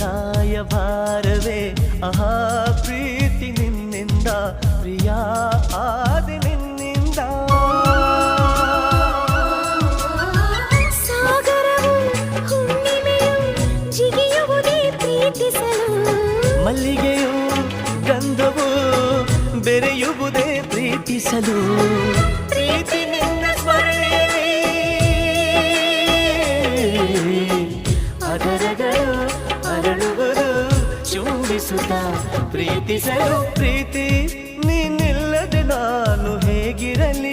ರಾಯಭಾರವೇ ಆಹಾ ಪ್ರೀತಿ ನಿನ್ನಿಂದ ಪ್ರಿಯ ಆದಿ ನಿನ್ನಿಂದ ಸಾಗರವು ಹುಣ್ಣಿಮೆಯು ಜಿಗಿಯುವುದೇ ಪ್ರೀತಿಸಲು ಮಲ್ಲಿಗೆಯು ಗಂಧವು ಬೆರೆಯುವುದೇ ಪ್ರೀತಿಸಲು ಪ್ರೀತಿ ನಿನ್ನ ಸ್ಮರಣೆಯಲ್ಲಿ ಅದರಗಳು ಅರಳುವುದು ಚುಂಬಿಸುತ್ತ ಪ್ರೀತಿಸಲು ಪ್ರೀತಿ ನೀನಿಲ್ಲದೆ ನಾನು ಹೇಗಿರಲಿ